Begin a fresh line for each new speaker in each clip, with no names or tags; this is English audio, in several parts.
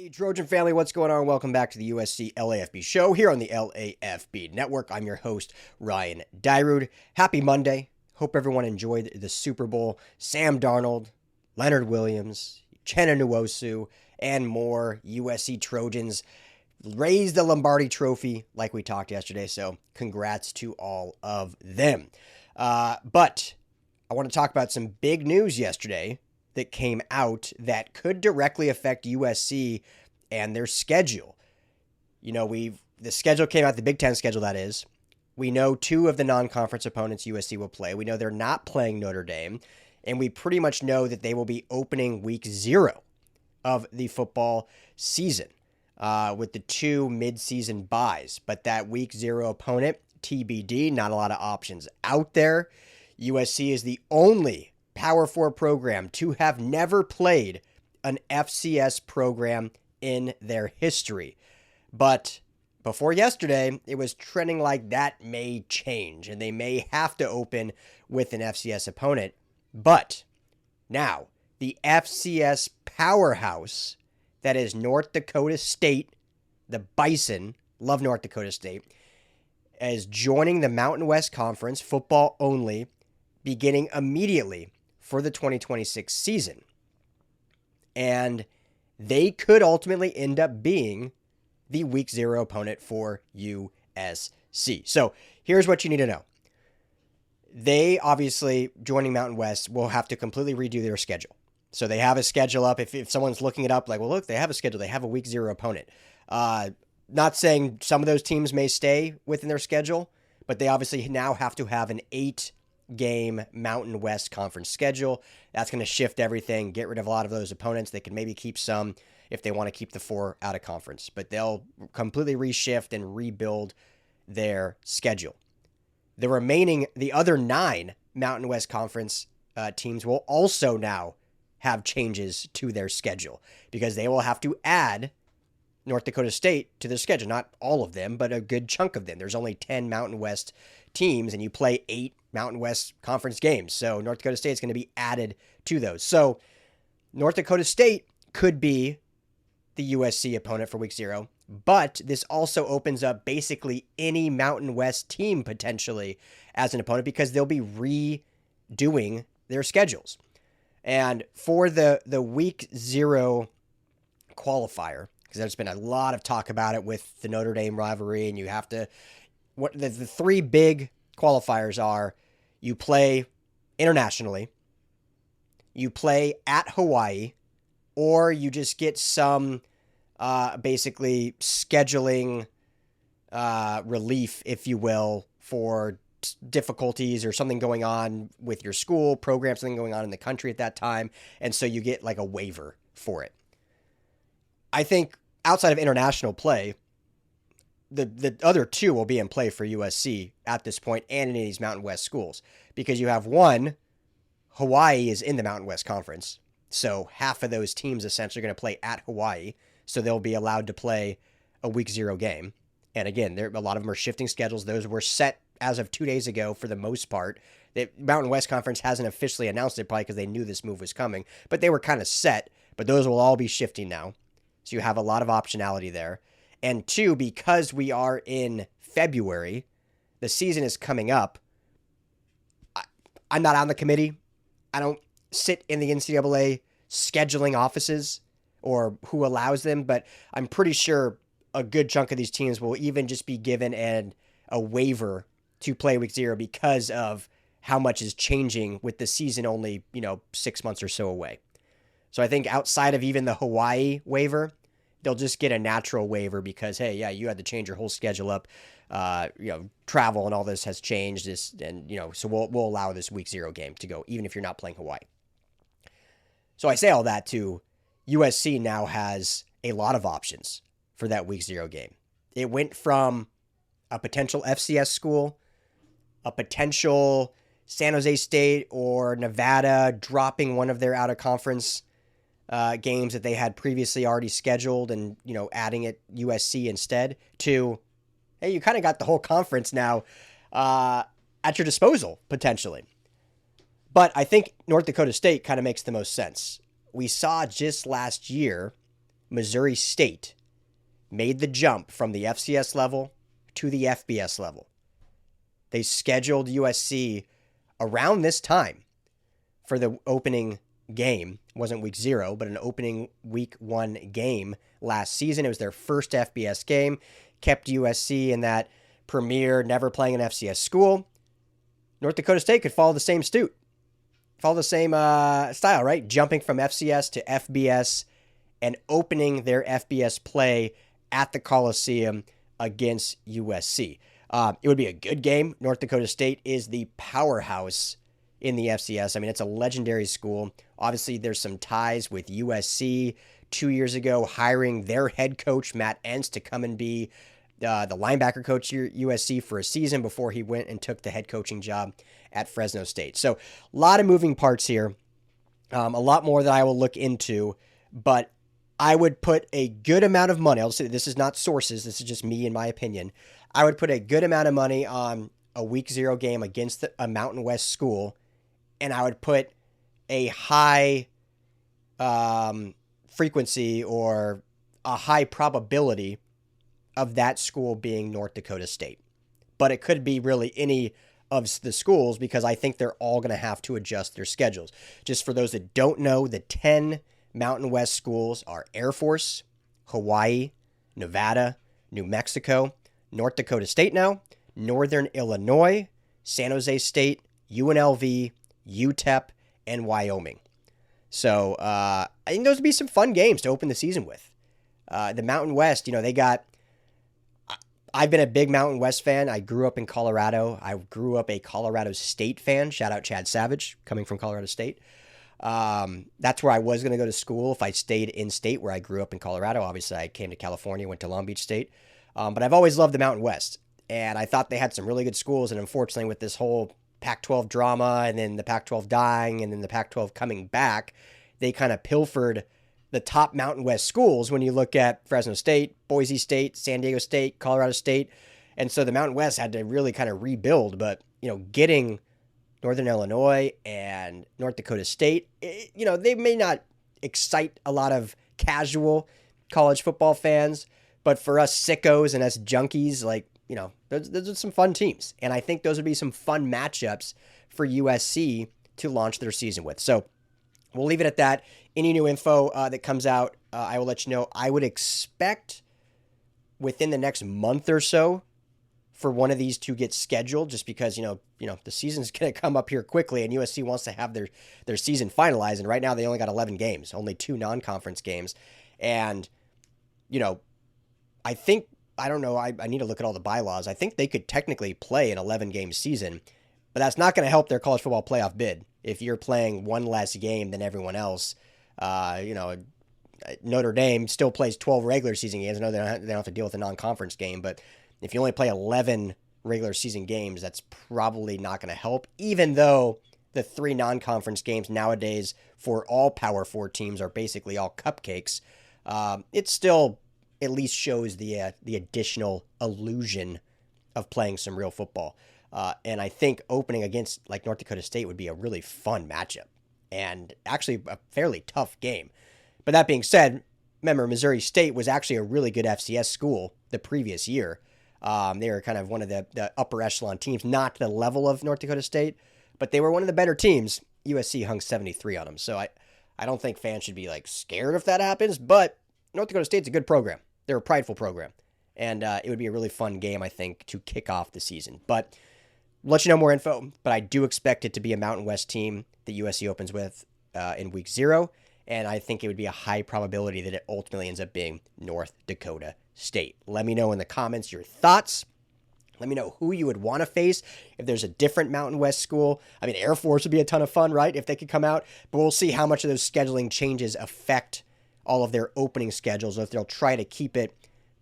Hey, Trojan family, what's going on? Welcome back to the USC LAFB show here on the LAFB network. I'm your host, Ryan Dyrud. Happy Monday. Hope everyone enjoyed the Super Bowl. Sam Darnold, Leonard Williams, Uchenna Nwosu, and more USC Trojans raised the Lombardi Trophy like we talked yesterday, so congrats to all of them. But I want to talk about some big news yesterday that came out that could directly affect USC and their schedule. You know, the schedule came out, the Big Ten schedule that is. We know two of the non-conference opponents USC will play. We know they're not playing Notre Dame, and we pretty much know that they will be opening week 0 of the football season with the two mid-season buys. But that week 0 opponent, TBD, not a lot of options out there. USC is the only Power 4 program to have never played an FCS program in their history. But before yesterday, it was trending like that may change, and they may have to open with an FCS opponent. But now, the FCS powerhouse that is North Dakota State, the Bison, love North Dakota State, is joining the Mountain West Conference, football only, beginning immediately for the 2026 season. And they could ultimately end up being the week 0 opponent for USC. So here's what you need to know. They obviously, joining Mountain West, will have to completely redo their schedule. So they have a schedule up. If someone's looking it up, like, well, look, they have a schedule. They have a week 0 opponent. Not saying some of those teams may stay within their schedule, but they obviously now have to have an 8-game Mountain West Conference schedule. That's going to shift everything, get rid of a lot of those opponents. They can maybe keep some if they want to keep the 4 out of conference, but they'll completely reshift and rebuild their schedule. The other 9 Mountain West Conference teams will also now have changes to their schedule because they will have to add North Dakota State to their schedule. Not all of them, but a good chunk of them. There's only 10 Mountain West teams, and you play 8 Mountain West Conference games. So North Dakota State is going to be added to those. So North Dakota State could be the USC opponent for week 0, but this also opens up basically any Mountain West team potentially as an opponent because they'll be redoing their schedules. And for the week 0 qualifier, because there's been a lot of talk about it with the Notre Dame rivalry, and you have to, what the 3 big qualifiers are: you play internationally, you play at Hawaii, or you just get some basically scheduling relief, if you will, for difficulties or something going on with your school program, something going on in the country at that time, and so you get like a waiver for it. I think outside of international play, the other 2 will be in play for USC at this point and in these Mountain West schools because you have one, Hawaii is in the Mountain West Conference, so half of those teams essentially are going to play at Hawaii, so they'll be allowed to play a week 0 game. And again, a lot of them are shifting schedules. Those were set as of 2 days ago for the most part. The Mountain West Conference hasn't officially announced it, probably because they knew this move was coming, but they were kind of set, but those will all be shifting now. So you have a lot of optionality there. And 2, because we are in February, the season is coming up. I'm not on the committee. I don't sit in the NCAA scheduling offices or who allows them, but I'm pretty sure a good chunk of these teams will even just be given a waiver to play week 0 because of how much is changing with the season only, 6 months or so away. So I think outside of even the Hawaii waiver, they'll just get a natural waiver because, hey, yeah, you had to change your whole schedule up. Travel and all this has changed. So we'll allow this week 0 game to go, even if you're not playing Hawaii. So I say all that to USC now has a lot of options for that week 0 game. It went from a potential FCS school, a potential San Jose State or Nevada dropping one of their out-of-conference games that they had previously already scheduled and, adding it USC instead, to, hey, you kind of got the whole conference now at your disposal, potentially. But I think North Dakota State kind of makes the most sense. We saw just last year Missouri State made the jump from the FCS level to the FBS level. They scheduled USC around this time for the opening game. It wasn't week 0, but an opening week 1 game last season. It was their first FBS game, kept USC in that premier, never playing an FCS school. North Dakota State could follow the same style, right? Jumping from FCS to FBS and opening their FBS play at the Coliseum against USC. It would be a good game. North Dakota State is the powerhouse in the FCS. I mean, it's a legendary school. Obviously, there's some ties with USC 2 years ago, hiring their head coach, Matt Entz, to come and be the linebacker coach here at USC for a season before he went and took the head coaching job at Fresno State. So a lot of moving parts here, a lot more that I will look into, but I would put a good amount of money. I'll say this is not sources. This is just me in my opinion. I would put a good amount of money on a week 0 game against a Mountain West school, and I would put a high frequency or a high probability of that school being North Dakota State. But it could be really any of the schools because I think they're all going to have to adjust their schedules. Just for those that don't know, the 10 Mountain West schools are Air Force, Hawaii, Nevada, New Mexico, North Dakota State now, Northern Illinois, San Jose State, UNLV, UTEP, and Wyoming. So I think those would be some fun games to open the season with. The Mountain West, I've been a big Mountain West fan. I grew up in Colorado. I grew up a Colorado State fan. Shout out Chad Savage, coming from Colorado State. That's where I was going to go to school if I stayed in state where I grew up in Colorado. Obviously, I came to California, went to Long Beach State. But I've always loved the Mountain West. And I thought they had some really good schools. And unfortunately, with this whole Pac-12 drama and then the Pac-12 dying and then the Pac-12 coming back, they kind of pilfered the top Mountain West schools when you look at Fresno State, Boise State, San Diego State, Colorado State. And so the Mountain West had to really kind of rebuild. But, getting Northern Illinois and North Dakota State, they may not excite a lot of casual college football fans, but for us sickos and us junkies, those are some fun teams. And I think those would be some fun matchups for USC to launch their season with. So we'll leave it at that. Any new info that comes out, I will let you know. I would expect within the next month or so for one of these to get scheduled, just because, the season's going to come up here quickly and USC wants to have their season finalized. And right now they only got 11 games, only 2 non-conference games. And, I think, I don't know, I need to look at all the bylaws. I think they could technically play an 11-game season, but that's not going to help their college football playoff bid. If you're playing one less game than everyone else, Notre Dame still plays 12 regular season games. I know they don't have to deal with a non-conference game, but if you only play 11 regular season games, that's probably not going to help, even though the 3 non-conference games nowadays for all Power 4 teams are basically all cupcakes. It still at least shows the additional illusion of playing some real football. And I think opening against North Dakota State would be a really fun matchup and actually a fairly tough game. But that being said, remember, Missouri State was actually a really good FCS school the previous year. They were kind of one of the upper echelon teams, not to the level of North Dakota State, but they were one of the better teams. USC hung 73 on them. So I don't think fans should be scared if that happens, but North Dakota State's a good program. They're a prideful program. And it would be a really fun game, I think, to kick off the season. But we'll let you know more info, but I do expect it to be a Mountain West team that USC opens with in week 0. And I think it would be a high probability that it ultimately ends up being North Dakota State. Let me know in the comments your thoughts. Let me know who you would want to face if there's a different Mountain West school. I mean, Air Force would be a ton of fun, right, if they could come out. But we'll see how much of those scheduling changes affect all of their opening schedules, or if they'll try to keep it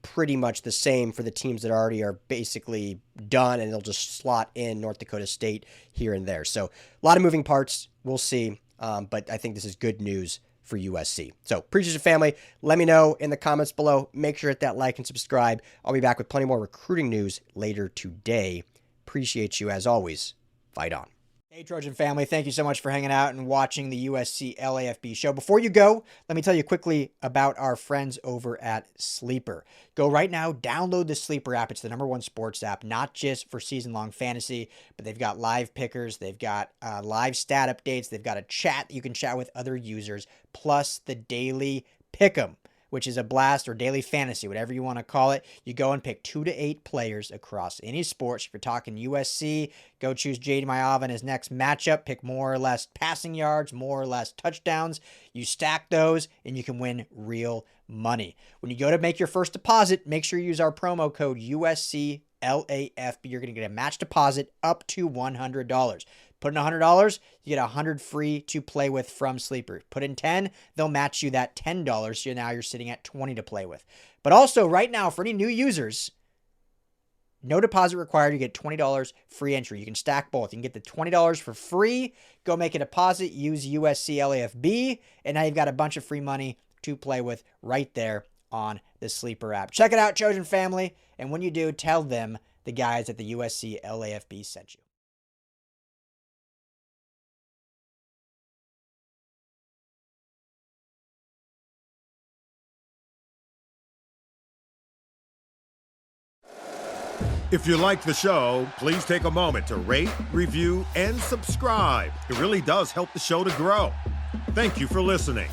pretty much the same for the teams that already are basically done, and they'll just slot in North Dakota State here and there. So a lot of moving parts. We'll see. But I think this is good news for USC. So appreciate your family. Let me know in the comments below. Make sure to hit that like and subscribe. I'll be back with plenty more recruiting news later today. Appreciate you as always. Fight on. Hey, Trojan family, thank you so much for hanging out and watching the USC LAFB show. Before you go, let me tell you quickly about our friends over at Sleeper. Go right now, download the Sleeper app. It's the #1 sports app, not just for season-long fantasy, but they've got live pickers, they've got live stat updates, they've got a chat. You can chat with other users, plus the daily pick'em, which is a blast, or daily fantasy, whatever you want to call it. You go and pick 2 to 8 players across any sports. If you're talking USC, go choose J.D. Maiyava in his next matchup. Pick more or less passing yards, more or less touchdowns. You stack those, and you can win real money. When you go to make your first deposit, make sure you use our promo code USC LAFB. You're going to get a match deposit up to $100. Put in $100, you get $100 free to play with from Sleeper. Put in $10, they'll match you that $10, so now you're sitting at $20 to play with. But also, right now, for any new users, no deposit required. You get $20 free entry. You can stack both. You can get the $20 for free, go make a deposit, use USC LAFB, and now you've got a bunch of free money to play with right there on the Sleeper app. Check it out, Trojan family, and when you do, tell them the guys at the USC LAFB sent you.
If you like the show, please take a moment to rate, review, and subscribe. It really does help the show to grow. Thank you for listening.